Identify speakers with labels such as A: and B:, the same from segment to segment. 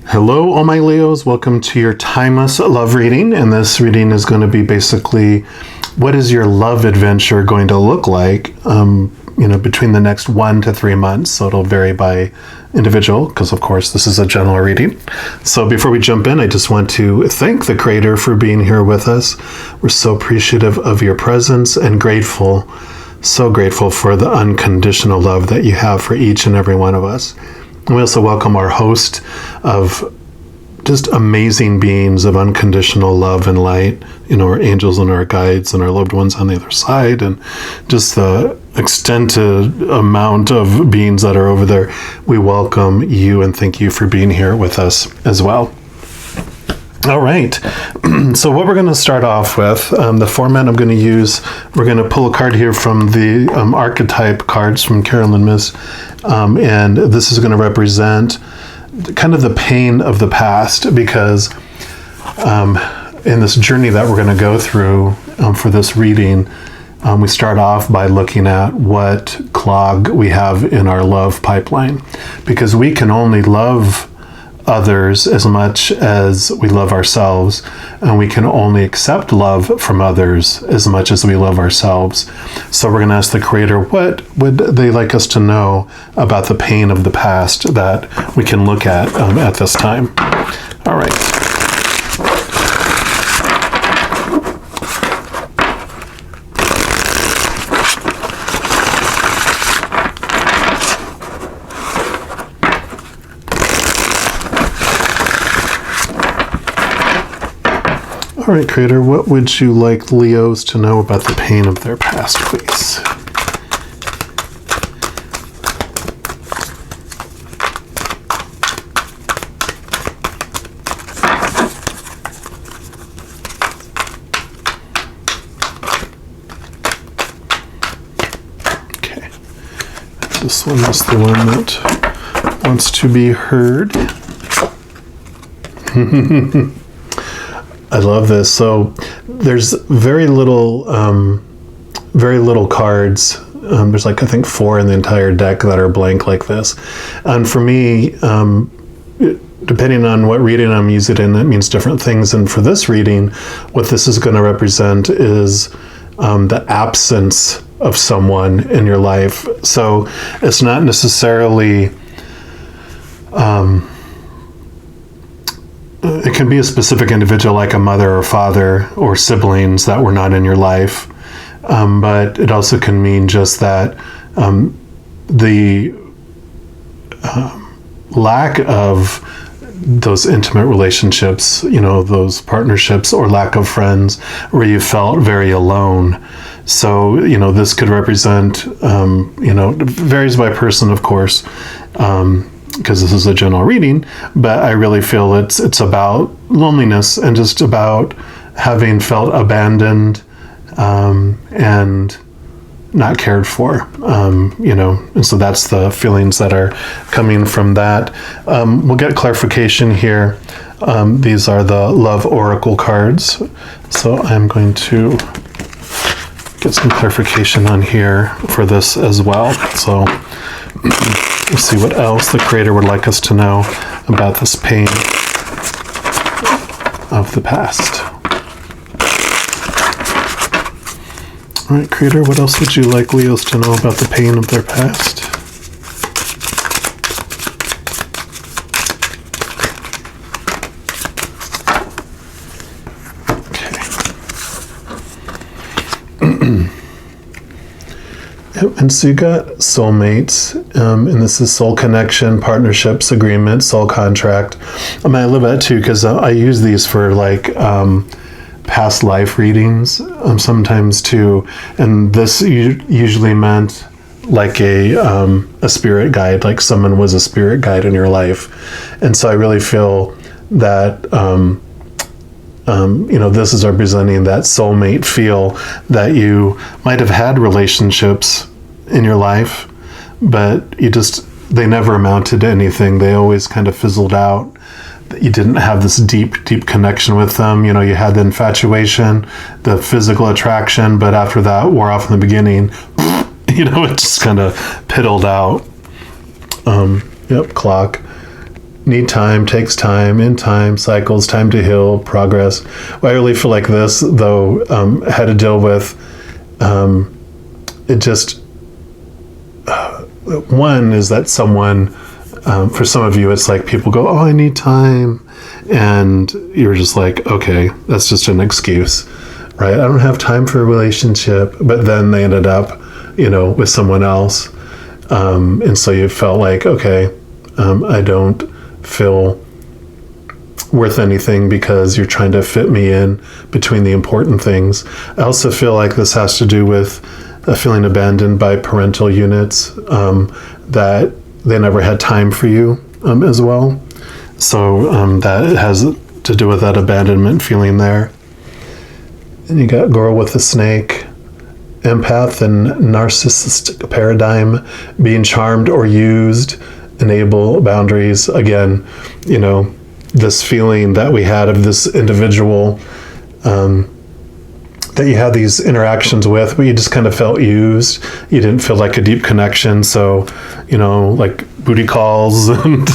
A: Hello, all my Leos. Welcome to your timeless love reading. And this reading is going to be basically, what is your love adventure going to look like, between the next 1 to 3 months. So it'll vary by individual, because of course this is a general reading. So before we jump in, I just want to thank the Creator for being here with us. We're so appreciative of your presence and grateful, so grateful for the unconditional love that you have for each and every one of us. We also welcome our host of just amazing beings of unconditional love and light, our angels and our guides and our loved ones on the other side, and just the extended amount of beings that are over there. We welcome you and thank you for being here with us as well. All right, so what we're going to start off with, the format I'm going to use, we're going to pull a card here from the archetype cards from Carolyn Miss, and this is going to represent kind of the pain of the past, because in this journey that we're going to go through for this reading, we start off by looking at what clog we have in our love pipeline, because we can only love others as much as we love ourselves, and we can only accept love from others as much as we love ourselves. So we're going to ask the Creator, what would they like us to know about the pain of the past that we can look at this time? All right. All right, Creator, what would you like Leos to know about the pain of their past, please? Okay. This one is the one that wants to be heard. I love this. So there's very little cards. There's I think 4 in the entire deck that are blank like this. And for me, depending on what reading I'm using it in, it means different things. And for this reading, what this is going to represent is the absence of someone in your life. So it's not necessarily... it can be a specific individual, like a mother or father or siblings that were not in your life. But it also can mean just that the lack of those intimate relationships, those partnerships, or lack of friends where you felt very alone. So, this could represent, varies by person, of course, because this is a general reading, but I really feel it's about loneliness and just about having felt abandoned and not cared for, and so that's the feelings that are coming from that. We'll get clarification here. These are the Love Oracle cards, so I'm going to get some clarification on here for this as well. So let's see what else the Creator would like us to know about this pain of the past. All right, Creator, what else would you like Leos to know about the pain of their past? And so you got soulmates, and this is soul connection, partnerships, agreement, soul contract. I love that too, because I use these for past life readings sometimes too. And this usually meant like a spirit guide, like someone was a spirit guide in your life. And so I really feel that this is representing that soulmate feel that you might have had relationships in your life, but they never amounted to anything. They always kind of fizzled out. You didn't have this deep connection with them. You had the infatuation, the physical attraction, but after that wore off in the beginning, it just kind of piddled out. Clock. need time, takes time, in time, cycles, time to heal, progress. Well, I really feel like this, though, had to deal with it just, one is that someone, for some of you, it's like people go, oh, I need time. And you're just like, okay, that's just an excuse, right? I don't have time for a relationship. But then they ended up, with someone else. And so you felt like, okay, I don't feel worth anything because you're trying to fit me in between the important things. I also feel like this has to do with feeling abandoned by parental units, that they never had time for you as well. So that has to do with that abandonment feeling there. And you got girl with the snake, empath and narcissistic paradigm, being charmed or used, enable boundaries. Again, this feeling that we had of this individual that you had these interactions with, but you just kind of felt used. You didn't feel like a deep connection. So, like booty calls and,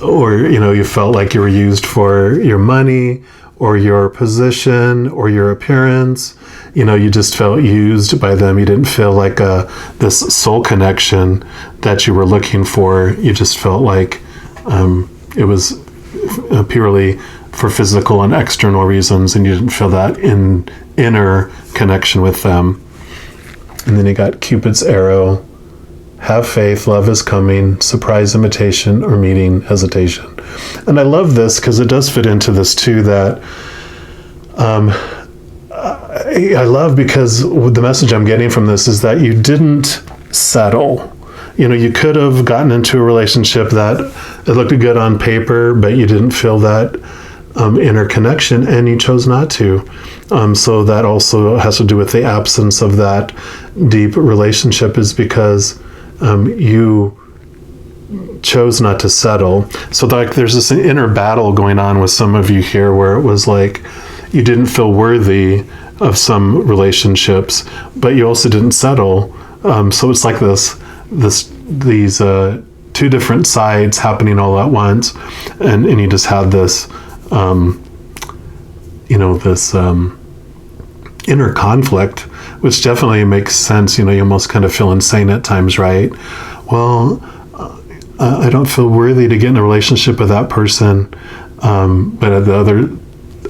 A: or, you felt like you were used for your money or your position or your appearance. You just felt used by them. You didn't feel like this soul connection that you were looking for. You just felt like it was purely for physical and external reasons, and you didn't feel that inner connection with them. And then you got Cupid's arrow, have faith, love is coming, surprise invitation or meeting hesitation. And I love this because it does fit into this too, that I love, because the message I'm getting from this is that you didn't settle. You could have gotten into a relationship that it looked good on paper, but you didn't feel that inner connection, and you chose not to. So that also has to do with the absence of that deep relationship, is because you chose not to settle. So there's this inner battle going on with some of you here, where it was like you didn't feel worthy of some relationships, but you also didn't settle. So it's like these two different sides happening all at once, and you just had this this inner conflict, which definitely makes sense. You almost kind of feel insane at times, right? Well, I don't feel worthy to get in a relationship with that person, but at the other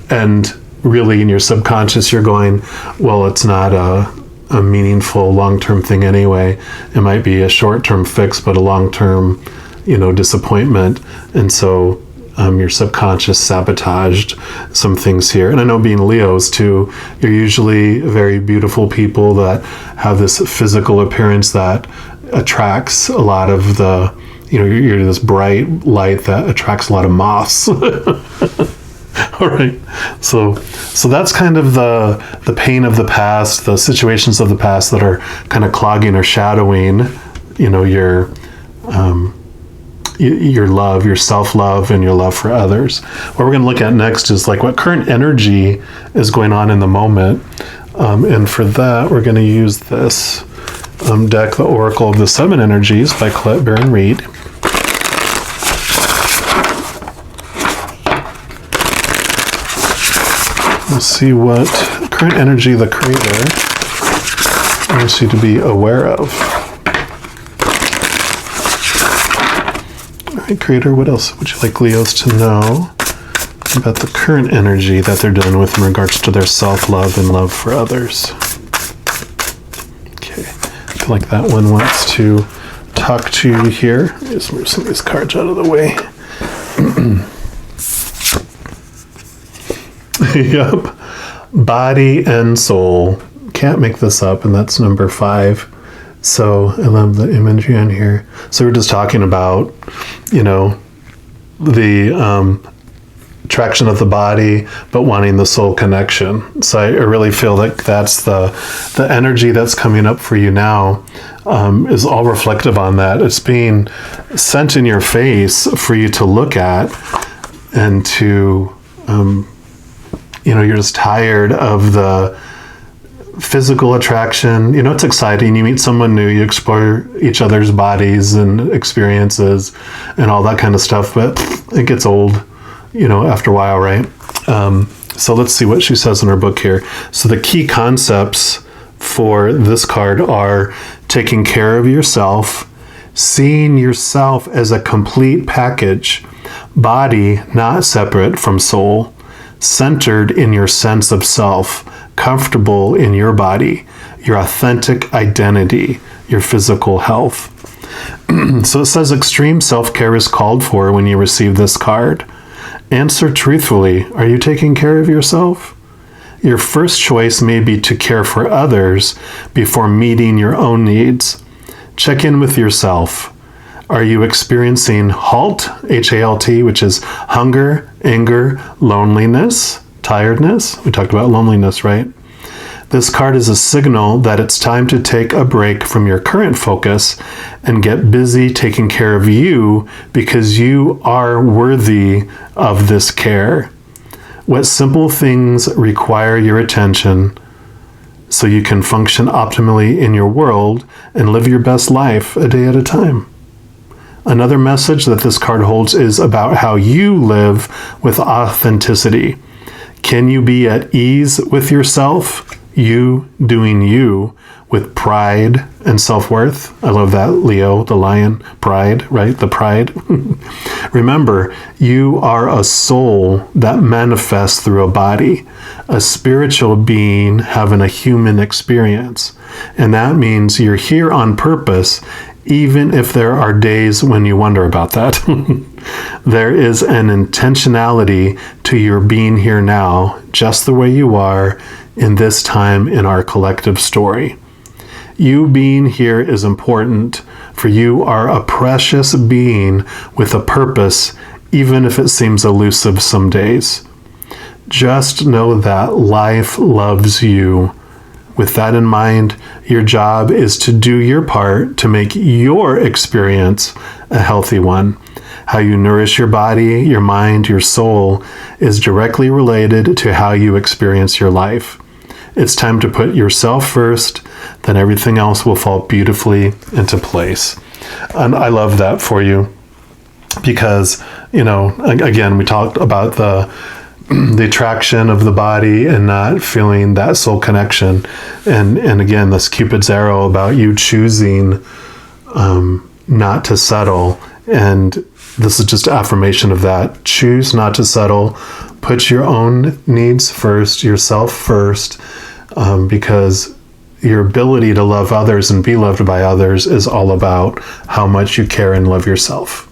A: end, really in your subconscious, you're going, well, it's not a meaningful long-term thing anyway. It might be a short-term fix, but a long-term, disappointment. And so your subconscious sabotaged some things here. And I know, being Leos too, you're usually very beautiful people that have this physical appearance that attracts a lot of the, you're this bright light that attracts a lot of moths. All right. So that's kind of the pain of the past, the situations of the past that are kind of clogging or shadowing, your love, your self-love, and your love for others. What we're going to look at next is like what current energy is going on in the moment. And for that, we're going to use this deck, the Oracle of the Seven Energies by Colette Baron Reed. We'll see what current energy the creator wants you to be aware of. All right, creator, what else would you like Leos to know about the current energy that they're dealing with in regards to their self-love and love for others? Okay, I feel like that one wants to talk to you here. Just move some of these cards out of the way. Yep. Body and soul. Can't make this up, and that's number 5. So I love the imagery on here. So we're just talking about, the attraction of the body, but wanting the soul connection. So I really feel like that's the energy that's coming up for you now, is all reflective on that. It's being sent in your face for you to look at, and to, you're just tired of the physical attraction, it's exciting. You meet someone new, you explore each other's bodies and experiences and all that kind of stuff, but it gets old, after a while, right? So let's see what she says in her book here. So the key concepts for this card are taking care of yourself, seeing yourself as a complete package, body not separate from soul, centered in your sense of self, comfortable in your body, your authentic identity, your physical health. So it says extreme self-care is called for when you receive this card. Answer truthfully, are you taking care of yourself? Your first choice may be to care for others before meeting your own needs. Check in with yourself. Are you experiencing HALT, H-A-L-T, which is hunger, anger, loneliness, tiredness? We talked about loneliness, right? This card is a signal that it's time to take a break from your current focus and get busy taking care of you because you are worthy of this care. What simple things require your attention so you can function optimally in your world and live your best life a day at a time? Another message that this card holds is about how you live with authenticity. Can you be at ease with yourself? You doing you with pride and self-worth. I love that, Leo, the lion, pride, right? The pride. Remember, you are a soul that manifests through a body, a spiritual being having a human experience. And that means you're here on purpose, even if there are days when you wonder about that. There is an intentionality to your being here now, just the way you are, in this time in our collective story. You being here is important, for you are a precious being with a purpose, even if it seems elusive some days. Just know that life loves you. With that in mind, your job is to do your part to make your experience a healthy one. How you nourish your body, your mind, your soul is directly related to how you experience your life. It's time to put yourself first, then everything else will fall beautifully into place. And I love that for you because, again, we talked about the attraction of the body and not feeling that soul connection. And again, this Cupid's arrow about you choosing not to settle. And this is just affirmation of that. Choose not to settle. Put your own needs first, yourself first, because your ability to love others and be loved by others is all about how much you care and love yourself.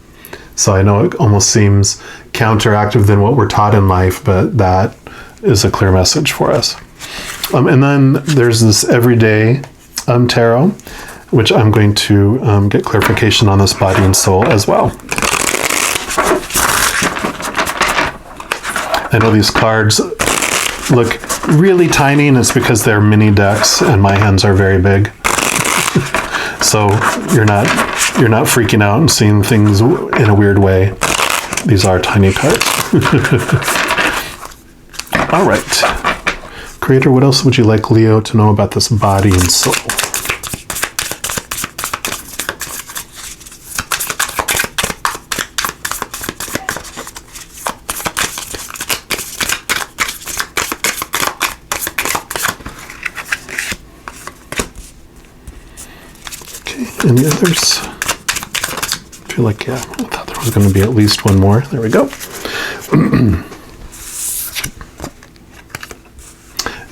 A: So I know it almost seems counteractive than what we're taught in life, but that is a clear message for us. And then there's this everyday tarot, which I'm going to get clarification on this body and soul as well. I know these cards look really tiny, and it's because they're mini decks and my hands are very big. So you're not freaking out and seeing things in a weird way. These are tiny cards. All right. Creator, what else would you like Leo to know about this body and soul? Any others? I feel like, yeah, I thought there was going to be at least one more. There we go.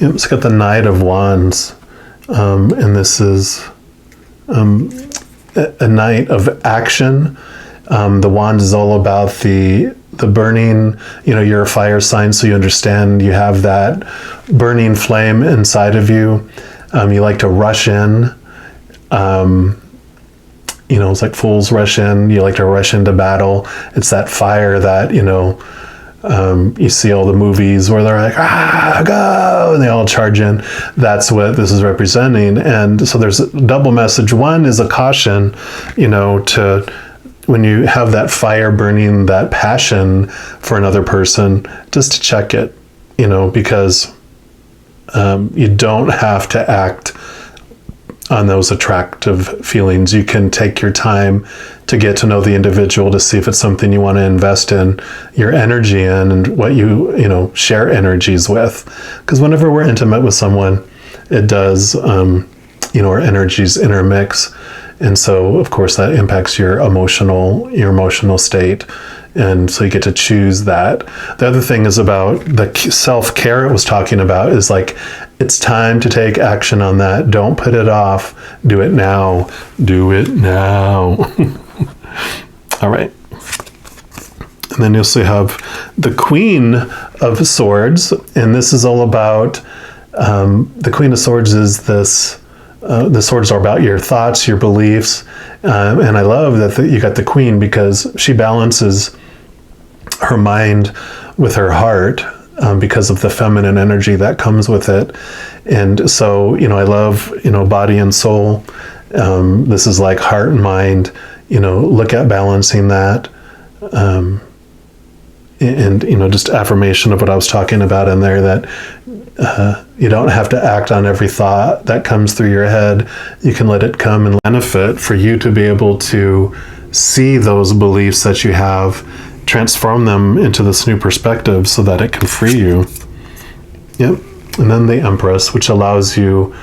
A: Yep, it's got the Knight of Wands. And this is a night of action. The wand is all about the burning, you're a fire sign, so you understand you have that burning flame inside of you. You like to rush in. It's like fools rush in. You like to rush into battle. It's that fire that, you see all the movies where they're like, go, and they all charge in. That's what this is representing. And so there's a double message. One is a caution, to when you have that fire burning, that passion for another person, just to check it, because You don't have to act on those attractive feelings. You can take your time to get to know the individual, to see if it's something you want to invest in your energy in, and what you share energies with. Because whenever we're intimate with someone, it does, our energies intermix. And so, of course, that impacts your emotional state. And so you get to choose that. The other thing is about the self-care it was talking about is like, it's time to take action on that. Don't put it off. Do it now. Do it now. All right. And then you'll also have the Queen of Swords. And this is all about, the Queen of Swords is this, the swords are about your thoughts, your beliefs. And I love that you got the Queen, because she balances her mind with her heart, because of the feminine energy that comes with it. And so, I love, body and soul. This is like heart and mind, look at balancing that. And just affirmation of what I was talking about in there, that you don't have to act on every thought that comes through your head. You can let it come and benefit for you to be able to see those beliefs that you have, transform them into this new perspective so that it can free you. Yep. And then the Empress, which allows you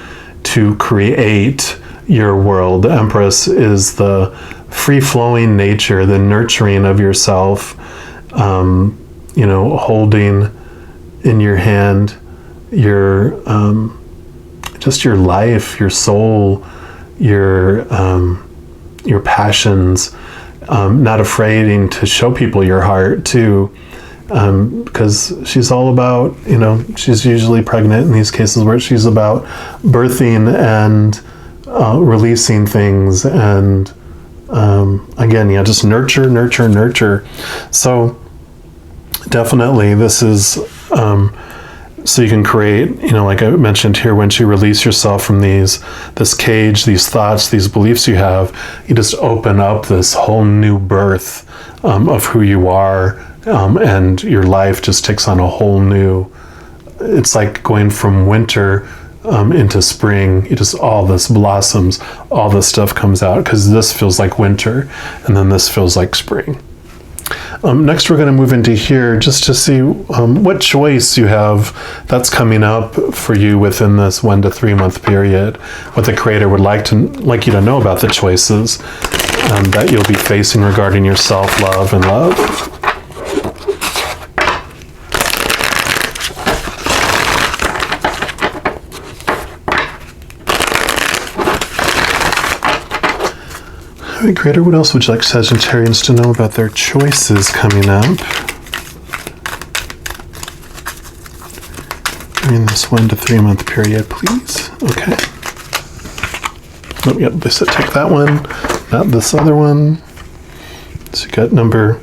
A: to create your world. The Empress is the free-flowing nature, the nurturing of yourself, holding in your hand your just your life, your soul, your passions, not afraid to show people your heart too, because she's all about, she's usually pregnant in these cases where she's about birthing and releasing things, and again, just nurture. So definitely this is so you can create, like I mentioned here, once you release yourself from this cage, these thoughts, these beliefs you have, you just open up this whole new birth of who you are, and your life just takes on a whole new, it's like going from winter into spring. All this blossoms, all this stuff comes out, because this feels like winter, and then this feels like spring. Next, we're going to move into here just to see what choice you have that's coming up for you within this 1 to 3 month period. What the Creator would like you to know about the choices that you'll be facing regarding your self-love and love. All right, Creator, what else would you like Sagittarians to know about their choices coming up during this 1 to 3 month period, please? Okay. Oh, yep, they said take that one, not this other one. So you got number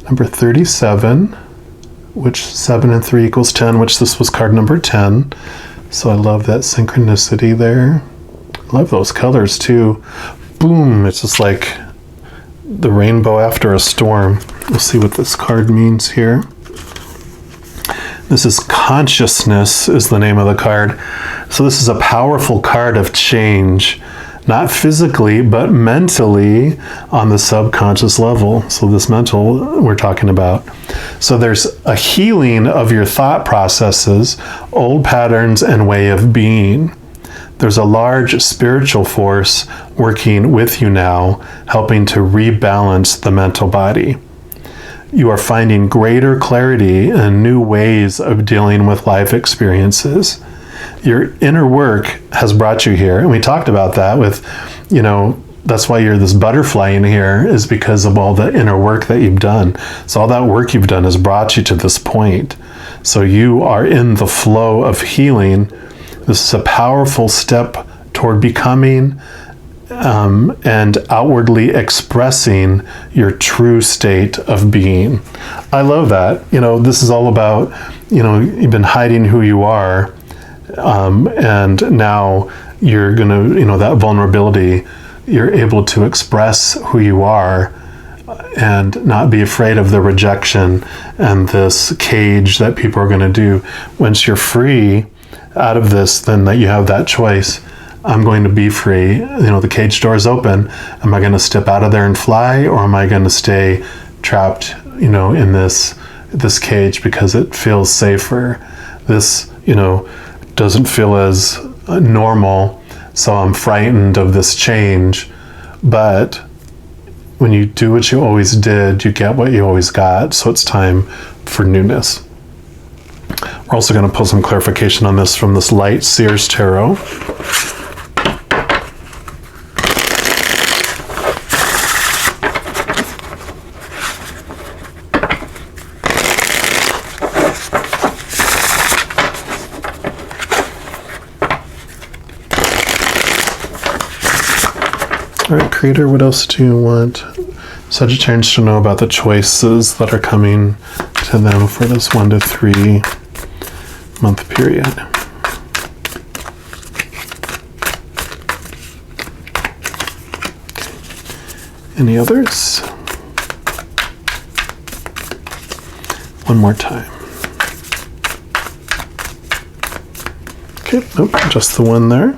A: 37, which 7 and 3 equals 10, which this was card number 10. So I love that synchronicity there. I love those colors too. Boom, it's just like the rainbow after a storm. We'll see what this card means here. This is Consciousness is the name of the card. So this is a powerful card of change, not physically, but mentally on the subconscious level. So this mental we're talking about. So there's a healing of your thought processes, old patterns, and way of being. There's a large spiritual force working with you now, helping to rebalance the mental body. You are finding greater clarity and new ways of dealing with life experiences. Your inner work has brought you here. And we talked about that with, that's why you're this butterfly in here, is because of all the inner work that you've done. So all that work you've done has brought you to this point. So you are in the flow of healing. This is a powerful step toward becoming and outwardly expressing your true state of being. I love that. This is all about, you've been hiding who you are, and now you're going to, that vulnerability, you're able to express who you are and not be afraid of the rejection and this cage that people are going to do. Once you're free out of this, then that you have that choice. I'm going to be free. The cage door is open. Am I going to step out of there and fly, or am I going to stay trapped, in this cage because it feels safer? This, doesn't feel as normal, so I'm frightened of this change. But when you do what you always did, you get what you always got. So it's time for newness. We're also going to pull some clarification on this from this Light Seers Tarot. All right, Creator, what else do you want Sagittarians to know about the choices that are coming to them for this 1 to 3 month period? Any others? One more time. Okay, nope, just the one there.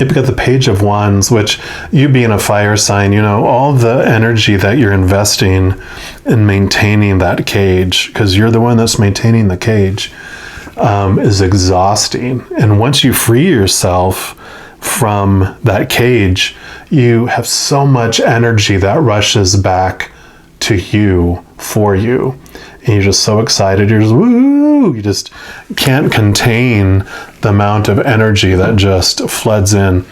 A: You've got the Page of Wands, which, you being a fire sign, all the energy that you're investing in maintaining that cage, because you're the one that's maintaining the cage, is exhausting. And once you free yourself from that cage, you have so much energy that rushes back to you, for you. And you're just so excited. You're just, woo! You just can't contain the amount of energy that just floods in.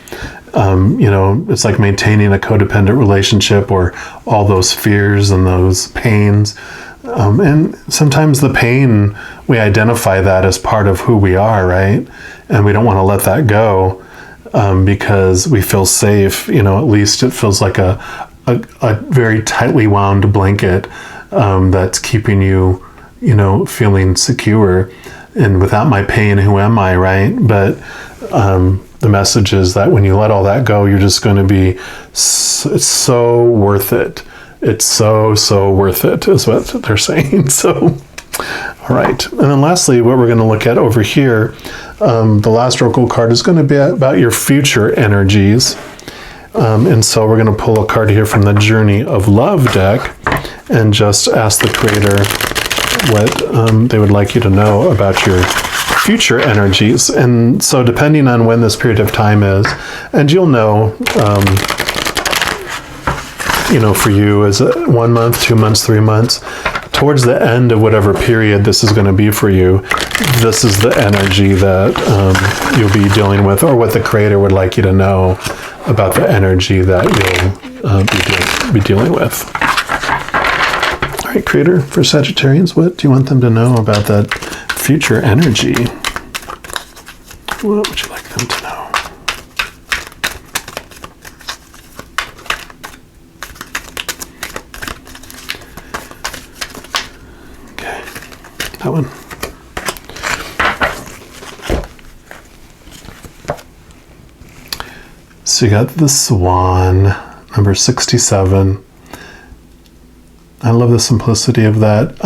A: It's like maintaining a codependent relationship, or all those fears and those pains. And sometimes the pain, we identify that as part of who we are, right? And we don't want to let that go because we feel safe. At least it feels like a very tightly wound blanket that's keeping you, feeling secure. And without my pain, who am I, right? But the message is that when you let all that go, you're just going to be, it's so worth it. It's so worth it, is what they're saying. So, all right. And then lastly, what we're going to look at over here, the last oracle card is going to be about your future energies. And so we're going to pull a card here from the Journey of Love deck and just ask the Creator what they would like you to know about your future energies. And so depending on when this period of time is, and you'll know, for you, is it 1 month, 2 months, 3 months, towards the end of whatever period this is going to be for you, this is the energy that you'll be dealing with, or what the Creator would like you to know about the energy that you'll be dealing with. All right, Creator, for Sagittarians, what do you want them to know about that future energy? What would you like them to know? Okay, that one. So you got the Swan, number 67. I love the simplicity of that.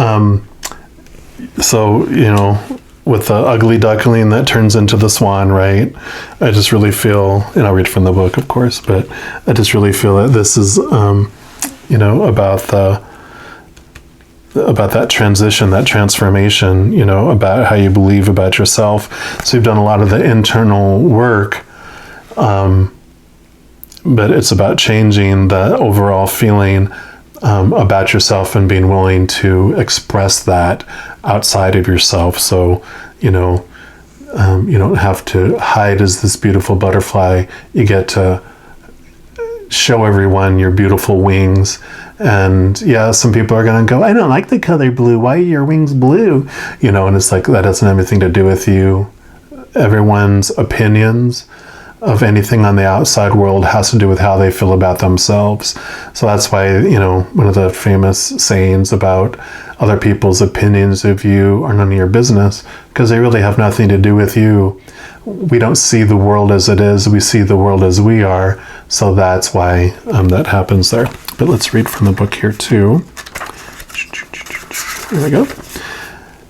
A: So, with the ugly duckling that turns into the swan, right? I just really feel, and I'll read from the book, of course, but I just really feel that this is, about that transition, that transformation, about how you believe about yourself. So you've done a lot of the internal work, but it's about changing the overall feeling about yourself and being willing to express that outside of yourself. So, you don't have to hide as this beautiful butterfly. You get to show everyone your beautiful wings. And yeah, some people are going to go, I don't like the color blue. Why are your wings blue? And it's like, that doesn't have anything to do with you. Everyone's opinions of anything on the outside world has to do with how they feel about themselves. So that's why, one of the famous sayings about other people's opinions of you are none of your business, because they really have nothing to do with you. We don't see the world as it is, we see the world as we are, so that's why that happens there. But let's read from the book here too. Here we go.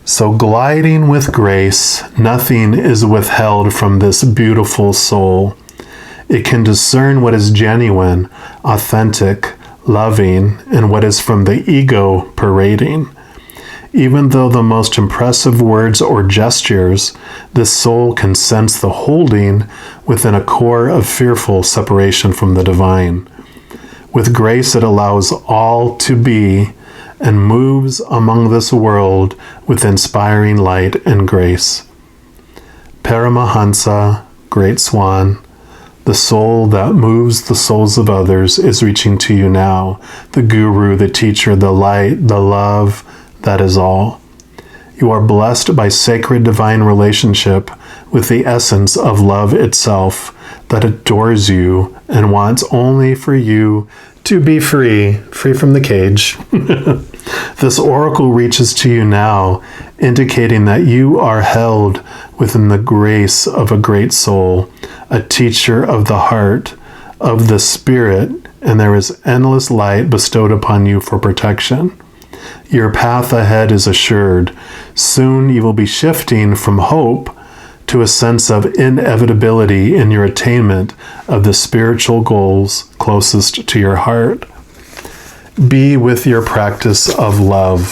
A: So gliding with grace, nothing is withheld from this beautiful soul. It can discern what is genuine, authentic, loving, and what is from the ego parading. Even though the most impressive words or gestures, this soul can sense the holding within a core of fearful separation from the divine. With grace, it allows all to be and moves among this world with inspiring light and grace. Paramahansa, Great Swan, the soul that moves the souls of others is reaching to you now. The guru, the teacher, the light, the love, that is all. You are blessed by sacred divine relationship with the essence of love itself that adores you and wants only for you to be free from the cage. This oracle reaches to you now, indicating that you are held within the grace of a great soul, a teacher of the heart, of the spirit, and there is endless light bestowed upon you for protection. Your path ahead is assured. Soon you will be shifting from hope to a sense of inevitability in your attainment of the spiritual goals closest to your heart. Be with your practice of love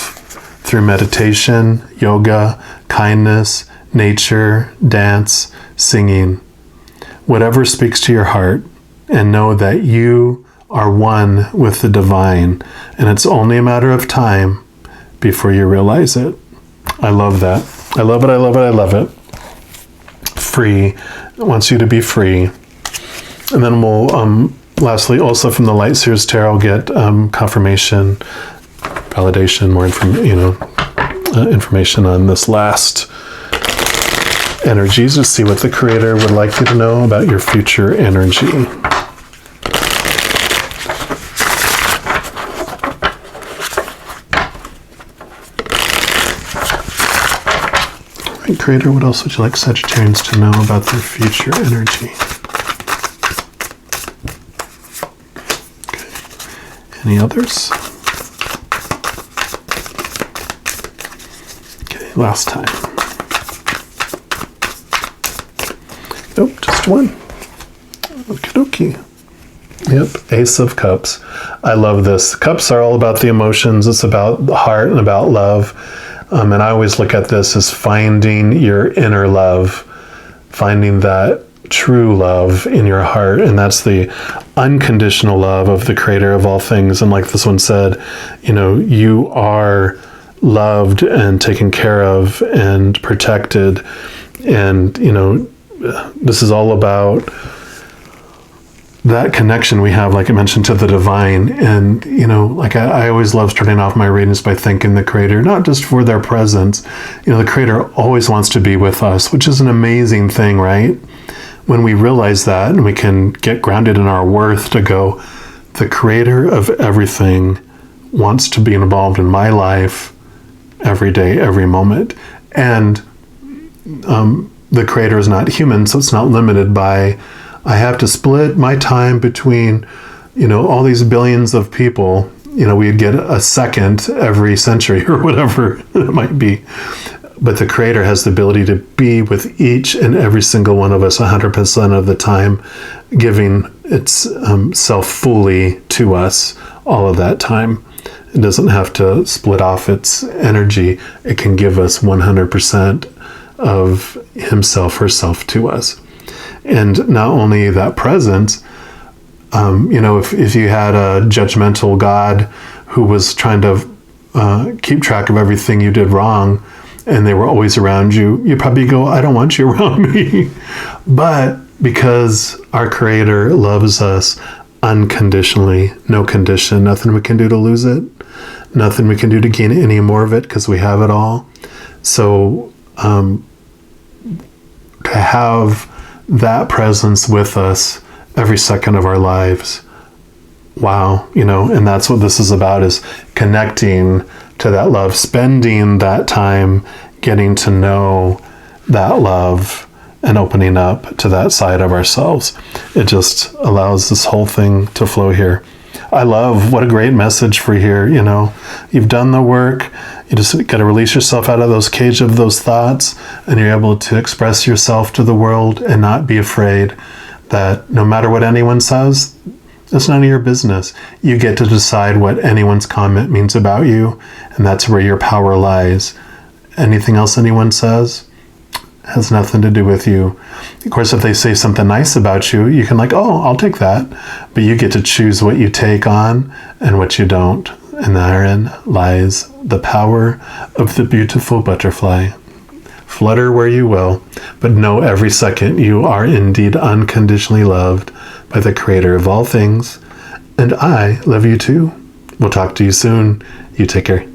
A: through meditation, yoga, kindness, nature, dance, singing. Whatever speaks to your heart, and know that you are one with the divine, and it's only a matter of time before you realize it. I love that. I love it, I love it, I love it. Free. It wants you to be free. And then we'll, lastly, also from the Light Seers Tarot, get confirmation, validation, more information on this last energies to see what the Creator would like you to know about your future energy. All right, Creator, what else would you like Sagittarians to know about their future energy? Okay. Any others? Okay, last time. Nope, just one. Okie dokie. Yep, Ace of Cups. I love this. Cups are all about the emotions. It's about the heart and about love. And I always look at this as finding your inner love, finding that true love in your heart. And that's the unconditional love of the Creator of all things. And like this one said, you are loved and taken care of and protected. And, this is all about that connection we have, like I mentioned, to the divine. And, I always love starting off my readings by thanking the Creator, not just for their presence. The Creator always wants to be with us, which is an amazing thing, right? When we realize that and we can get grounded in our worth to go, the Creator of everything wants to be involved in my life every day, every moment. And, the Creator is not human, so it's not limited by, I have to split my time between, all these billions of people. We'd get a second every century or whatever it might be. But the Creator has the ability to be with each and every single one of us 100% of the time, giving its self fully to us all of that time. It doesn't have to split off its energy. It can give us 100% of himself, herself to us. And not only that presence, if you had a judgmental God who was trying to keep track of everything you did wrong, and they were always around you, you'd probably go, I don't want you around me. But because our Creator loves us unconditionally, no condition, nothing we can do to lose it, nothing we can do to gain any more of it, because we have it all. So to have that presence with us every second of our lives, wow, and that's what this is about, is connecting to that love, spending that time getting to know that love and opening up to that side of ourselves. It just allows this whole thing to flow here. I love, what a great message for here. You know, you've done the work. You just got to release yourself out of those cage of those thoughts, and you're able to express yourself to the world and not be afraid that no matter what anyone says, it's none of your business. You get to decide what anyone's comment means about you, and that's where your power lies. Anything else anyone says has nothing to do with you. Of course, if they say something nice about you, you can like, oh, I'll take that. But you get to choose what you take on and what you don't. And therein lies the power of the beautiful butterfly. Flutter where you will, but know every second you are indeed unconditionally loved by the Creator of all things. And I love you too. We'll talk to you soon. You take care.